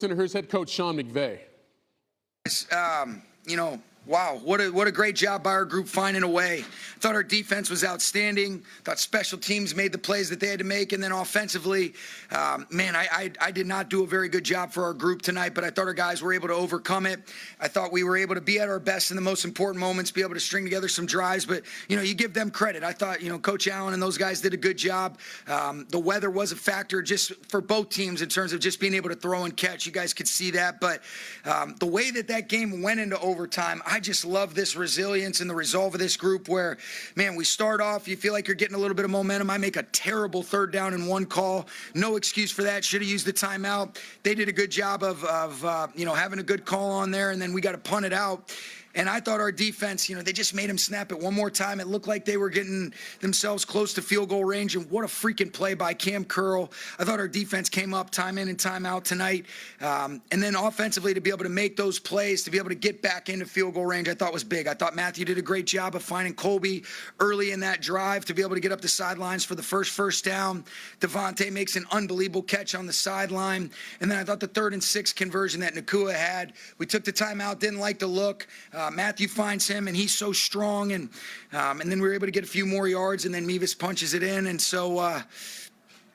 Here's head coach Sean McVay. Wow, what a great job by our group finding a way. I thought our defense was outstanding. Thought special teams made the plays that they had to make, and then offensively, I did not do a very good job for our group tonight, but I thought our guys were able to overcome it. I thought we were able to be at our best in the most important moments, be able to string together some drives, but you give them credit. I thought Coach Allen and those guys did a good job. The weather was a factor just for both teams in terms of just being able to throw and catch. You guys could see that, but the way that game went into overtime, I just love this resilience and the resolve of this group where, man, we start off, you feel like you're getting a little bit of momentum. I make a terrible 3rd down and 1 call. No excuse for that. Should have used the timeout. They did a good job of having a good call on there, and then we got to punt it out. And I thought our defense, they just made them snap it one more time. It looked like they were getting themselves close to field goal range, and what a freaking play by Cam Curl. I thought our defense came up time in and time out tonight. And then offensively, to be able to make those plays, to be able to get back into field goal range, I thought was big. I thought Matthew did a great job of finding Colby early in that drive to be able to get up the sidelines for the first down. Devontae makes an unbelievable catch on the sideline. And then I thought the 3rd and 6 conversion that Nakua had, we took the timeout, didn't like the look. Matthew finds him, and he's so strong, and then we were able to get a few more yards, and then Mevis punches it in, and so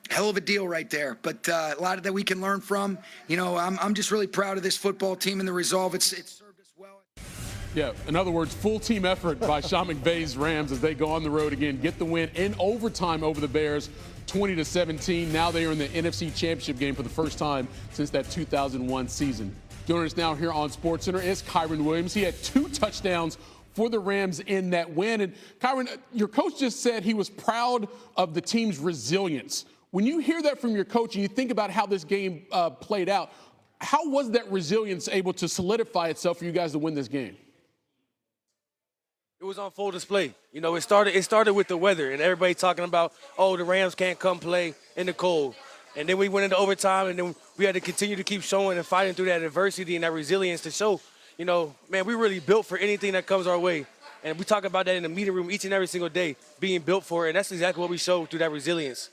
hell of a deal right there. But a lot of that we can learn from. I'm just really proud of this football team and the resolve. It's served us well. Yeah, in other words, full team effort by Sean McVay's Rams as they go on the road again, get the win in overtime over the Bears, 20-17. Now they are in the NFC Championship game for the first time since that 2001 season. Joining us now here on SportsCenter is Kyren Williams. He had 2 touchdowns for the Rams in that win. And Kyren, your coach just said he was proud of the team's resilience. When you hear that from your coach and you think about how this game played out, how was that resilience able to solidify itself for you guys to win this game? It was on full display. It started with the weather and everybody talking about, the Rams can't come play in the cold. And then we went into overtime, and then we had to continue to keep showing and fighting through that adversity and that resilience to show, man, we really built for anything that comes our way. And we talk about that in the meeting room each and every single day, being built for it. And that's exactly what we showed through that resilience.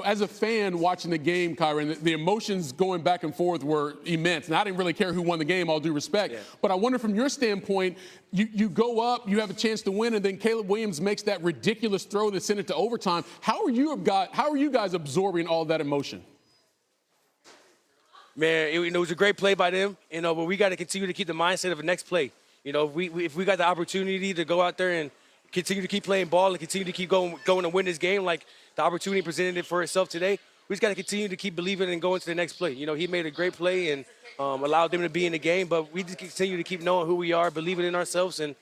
As a fan watching the game, Kyren, the emotions going back and forth were immense. And I didn't really care who won the game, all due respect. Yeah. But I wonder from your standpoint, you go up, you have a chance to win, and then Caleb Williams makes that ridiculous throw that sent it to overtime. How are you guys absorbing all that emotion? Man, it was a great play by them, but we got to continue to keep the mindset of the next play. If we got the opportunity to go out there and continue to keep playing ball and continue to keep going and win this game like the opportunity presented it for itself today, we just got to continue to keep believing and going to the next play. He made a great play and allowed them to be in the game, but we just continue to keep knowing who we are, believing in ourselves, and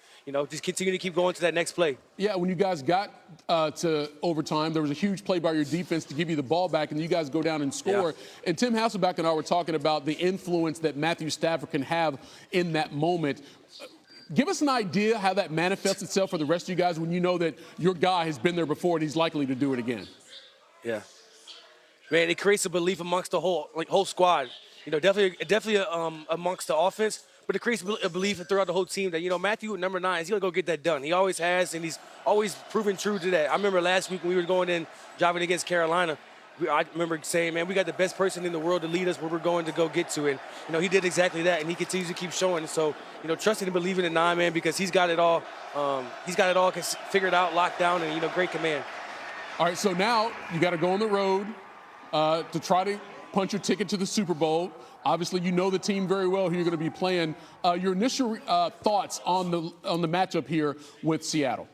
just continue to keep going to that next play. Yeah, when you guys got to overtime, there was a huge play by your defense to give you the ball back, and you guys go down and score. Yeah. And Tim Hasselbeck and I were talking about the influence that Matthew Stafford can have in that moment. Give us an idea how that manifests itself for the rest of you guys when you know that your guy has been there before and he's likely to do it again. Yeah. Man, it creates a belief amongst the whole squad. Definitely amongst the offense, but it creates a belief throughout the whole team that, Matthew, number 9, he's going to go get that done. He always has, and he's always proven true to that. I remember last week when we were going in, driving against Carolina, I remember saying, man, we got the best person in the world to lead us where we're going to go get to. And, he did exactly that, and he continues to keep showing. So, trusting and believing in 9, man, because he's got it all. He's got it all figured out, locked down, and, great command. All right, so now you got to go on the road to try to punch your ticket to the Super Bowl. Obviously, you know the team very well who you're going to be playing. Your initial thoughts on the matchup here with Seattle?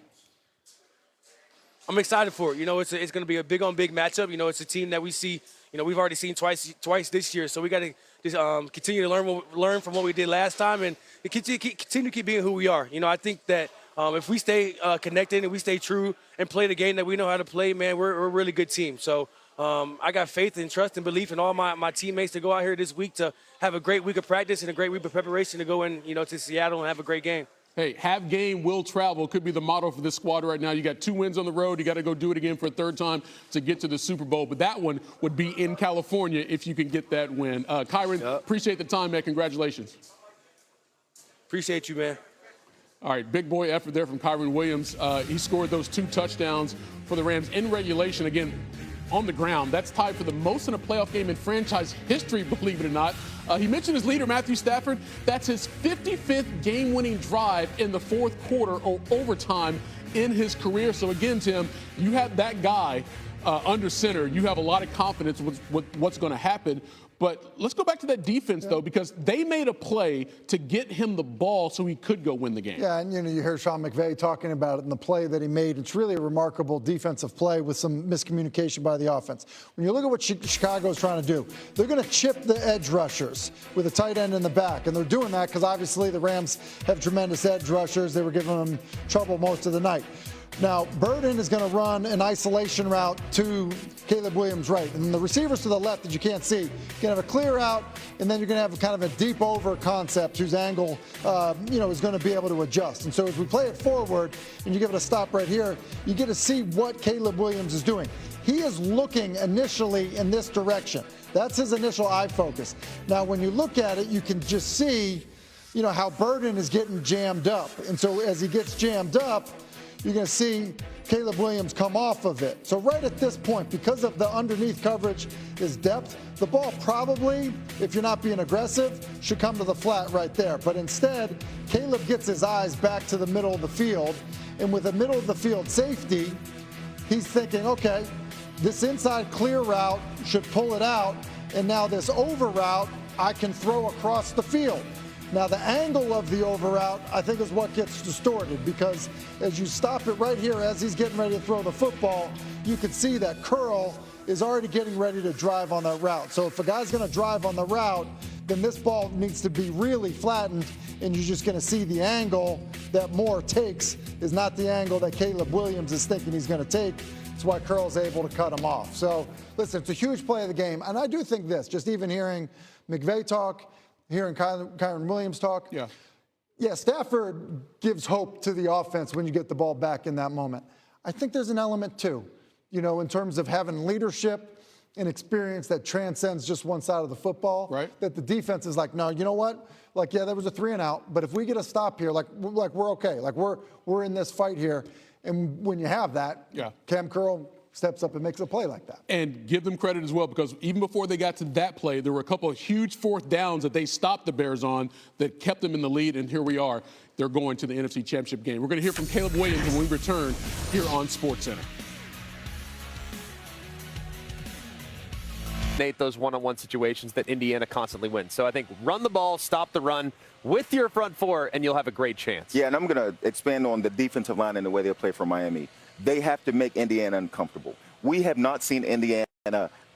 I'm excited for it. It's going to be a big-on-big matchup. It's a team that we see, we've already seen twice this year. So we got to just continue to learn from what we did last time and continue to keep being who we are. I think that if we stay connected and we stay true and play the game that we know how to play, man, we're a really good team. So I got faith and trust and belief in all my teammates to go out here this week to have a great week of practice and a great week of preparation to go in, to Seattle and have a great game. Hey, have game, will travel could be the motto for this squad right now. You got 2 wins on the road. You got to go do it again for a 3rd time to get to the Super Bowl. But that one would be in California if you can get that win. Kyren, appreciate the time, man. Congratulations. Appreciate you, man. All right, big boy effort there from Kyren Williams. He scored those 2 touchdowns for the Rams in regulation. Again, on the ground. That's tied for the most in a playoff game in franchise history, believe it or not. He mentioned his leader, Matthew Stafford. That's his 55th game-winning drive in the fourth quarter or overtime in his career. So again, Tim, you have that guy under center. You have a lot of confidence with what's going to happen. But let's go back to that defense, though, because they made a play to get him the ball so he could go win the game. Yeah, and, you hear Sean McVay talking about it in the play that he made. It's really a remarkable defensive play with some miscommunication by the offense. When you look at what Chicago's trying to do, they're going to chip the edge rushers with a tight end in the back. And they're doing that because, obviously, the Rams have tremendous edge rushers. They were giving them trouble most of the night. Now, Burden is going to run an isolation route to Caleb Williams' right. And the receivers to the left that you can't see, you're going to have a clear out, and then you're going to have kind of a deep over concept whose angle, is going to be able to adjust. And so as we play it forward and you give it a stop right here, you get to see what Caleb Williams is doing. He is looking initially in this direction. That's his initial eye focus. Now, when you look at it, you can just see, how Burden is getting jammed up. And so as he gets jammed up, you're going to see Caleb Williams come off of it. So right at this point, because of the underneath coverage is depth, the ball probably, if you're not being aggressive, should come to the flat right there. But instead, Caleb gets his eyes back to the middle of the field. And with a middle of the field safety, he's thinking, okay, this inside clear route should pull it out. And now this over route, I can throw across the field. Now, the angle of the over route, I think, is what gets distorted because as you stop it right here as he's getting ready to throw the football, you can see that curl is already getting ready to drive on that route. So if a guy's going to drive on the route, then this ball needs to be really flattened, and you're just going to see the angle that Moore takes is not the angle that Caleb Williams is thinking he's going to take. That's why Curl's able to cut him off. So, listen, it's a huge play of the game. And I do think this, just even hearing McVay talk, hearing Kyren Williams talk. Yeah, Stafford gives hope to the offense when you get the ball back in that moment. I think there's an element, too, in terms of having leadership and experience that transcends just one side of the football. Right. That the defense is like, no, you know what? Like, yeah, there was a 3-and-out, but if we get a stop here, we're okay. Like, we're in this fight here. And when you have that, Cam Curl steps up and makes a play like that. And give them credit as well, because even before they got to that play, there were a couple of huge fourth downs that they stopped the Bears on that kept them in the lead, and here we are. They're going to the NFC Championship game. We're going to hear from Caleb Williams when we return here on SportsCenter. Those one-on-one situations that Indiana constantly wins. So I think run the ball, stop the run with your front four, and you'll have a great chance. Yeah, and I'm going to expand on the defensive line and the way they play for Miami. They have to make Indiana uncomfortable. We have not seen Indiana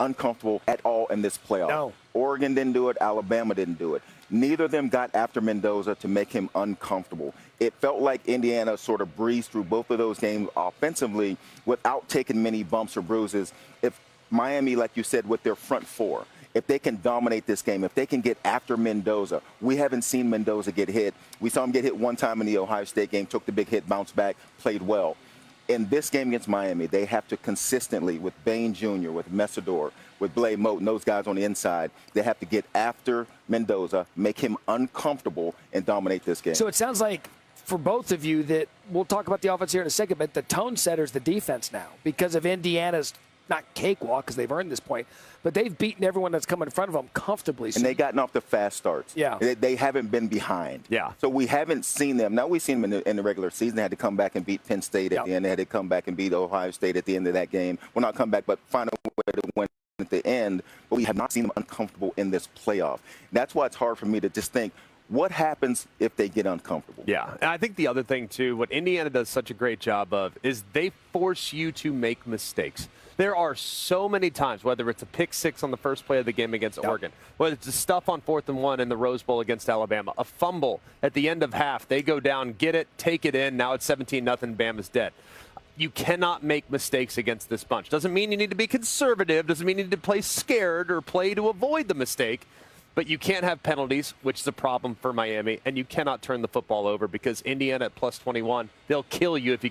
uncomfortable at all in this playoff. No. Oregon didn't do it. Alabama didn't do it. Neither of them got after Mendoza to make him uncomfortable. It felt like Indiana sort of breezed through both of those games offensively without taking many bumps or bruises. If Miami, like you said, with their front four, if they can dominate this game, if they can get after Mendoza, we haven't seen Mendoza get hit. We saw him get hit one time in the Ohio State game, took the big hit, bounced back, played well. In this game against Miami, they have to consistently, with Bain Jr., with Messidor, with Blake Moten, and those guys on the inside, they have to get after Mendoza, make him uncomfortable, and dominate this game. So it sounds like for both of you that we'll talk about the offense here in a second, but the tone setter is the defense now because of Indiana's not cakewalk because they've earned this point, but they've beaten everyone that's come in front of them comfortably. And they've gotten off the fast starts. Yeah. They haven't been behind. Yeah. So we haven't seen them. Now, we've seen them in the regular season. They had to come back and beat Penn State at the end. They had to come back and beat Ohio State at the end of that game. Well, not come back, but find a way to win at the end. But we have not seen them uncomfortable in this playoff. That's why it's hard for me to just think, what happens if they get uncomfortable? Yeah, and I think the other thing, too, what Indiana does such a great job of is they force you to make mistakes. There are so many times, whether it's a pick six on the first play of the game against Oregon, whether it's the stuff on 4th and 1 in the Rose Bowl against Alabama, a fumble at the end of half, they go down, get it, take it in, now it's 17-0, Bama's dead. You cannot make mistakes against this bunch. Doesn't mean you need to be conservative, doesn't mean you need to play scared or play to avoid the mistake. But you can't have penalties, which is a problem for Miami, and you cannot turn the football over because Indiana at plus 21, they'll kill you if you give